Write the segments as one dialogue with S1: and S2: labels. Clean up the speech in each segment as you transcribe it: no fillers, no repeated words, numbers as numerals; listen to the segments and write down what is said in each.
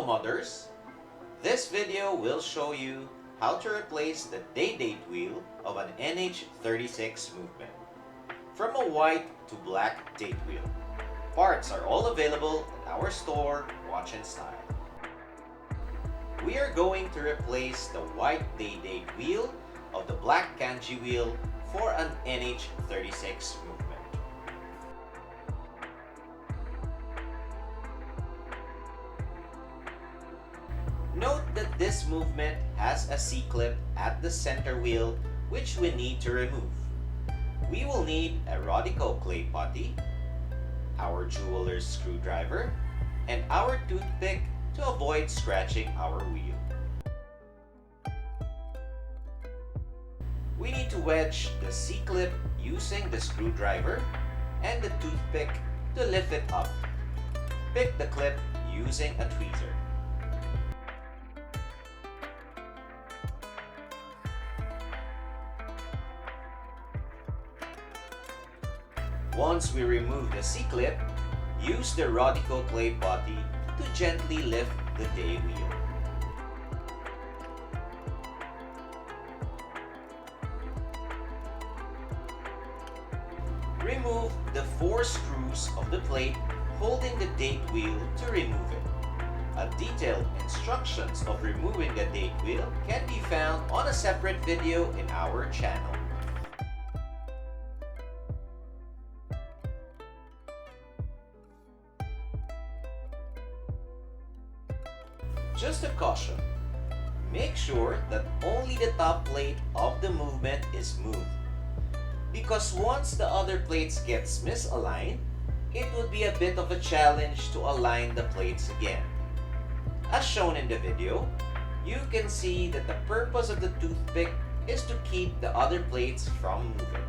S1: Hello modders! This video will show you how to replace the day-date wheel of an NH36 movement from a white to black date wheel. Parts are all available at our store, Watch and Style. We are going to replace the white day-date wheel of the black kanji wheel for an NH36 movement. Note that this movement has a C-clip at the center wheel which we need to remove. We will need a 𝓤𝓪𝓬𝓱 clay putty, our jeweler's screwdriver, and our toothpick to avoid scratching our wheel. We need to wedge the C-clip using the screwdriver and the toothpick to lift it up. Pick the clip using a tweezer. Once we remove the C-clip, use the 𝓤𝓪𝓬𝓱 clay putty to gently lift the day wheel. Remove the 4 screws of the plate holding the date wheel to remove it. A detailed instructions of removing the date wheel can be found on a separate video in our channel. Just a caution, make sure that only the top plate of the movement is moved, because once the other plates gets misaligned, it would be a bit of a challenge to align the plates again. As shown in the video, you can see that the purpose of the toothpick is to keep the other plates from moving.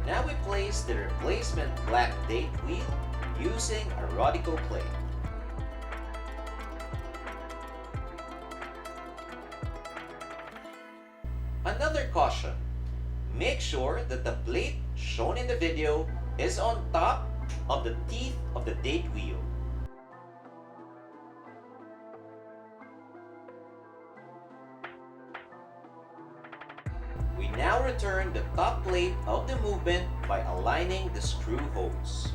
S1: Now we place the replacement black date wheel using a 𝓤𝓪𝓬𝓱 clay. Another caution, make sure that the plate shown in the video is on top of the teeth of the date wheel. We now return the top plate of the movement by aligning the screw holes.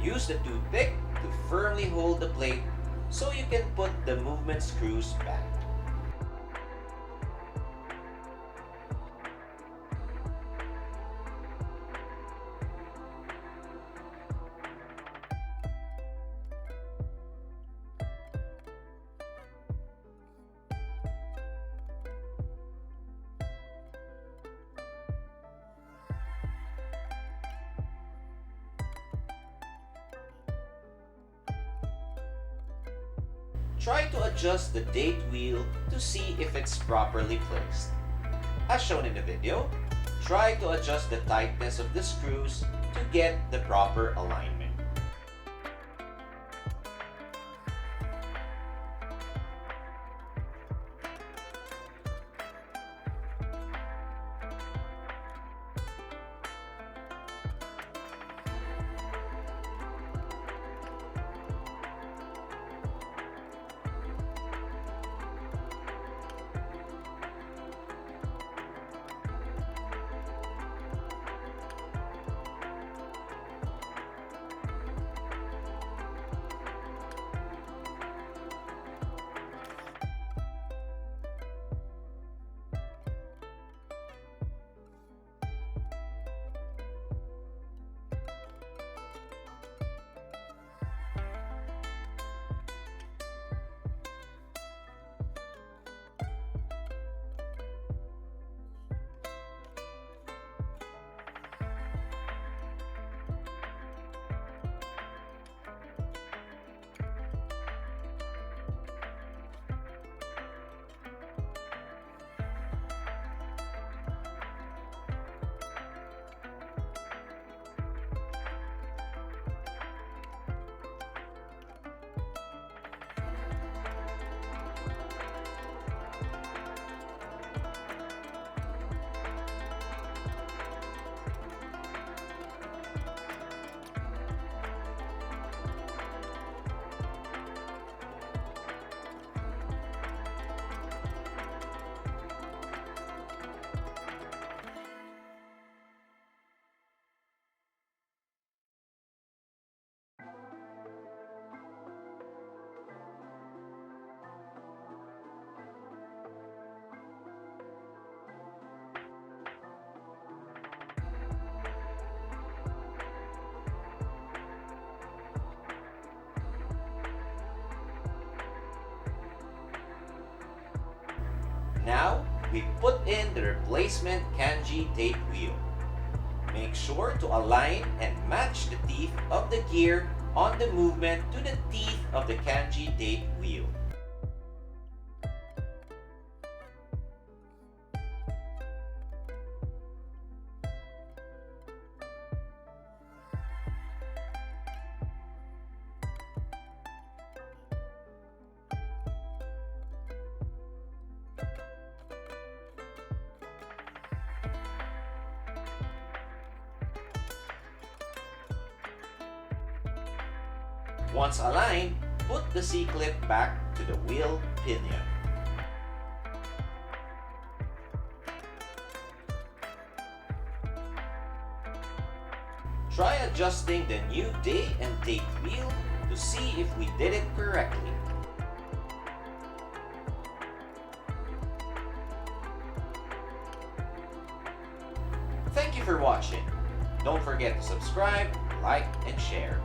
S1: Use the toothpick to firmly hold the plate so you can put the movement screws back. Try to adjust the date wheel to see if it's properly placed. As shown in the video, try to adjust the tightness of the screws to get the proper alignment. Now, we put in the replacement kanji date wheel. Make sure to align and match the teeth of the gear on the movement to the teeth of the kanji date wheel. Once aligned, put the C-clip back to the wheel pinion. Try adjusting the new day and date wheel to see if we did it correctly. Thank you for watching. Don't forget to subscribe, like, and share.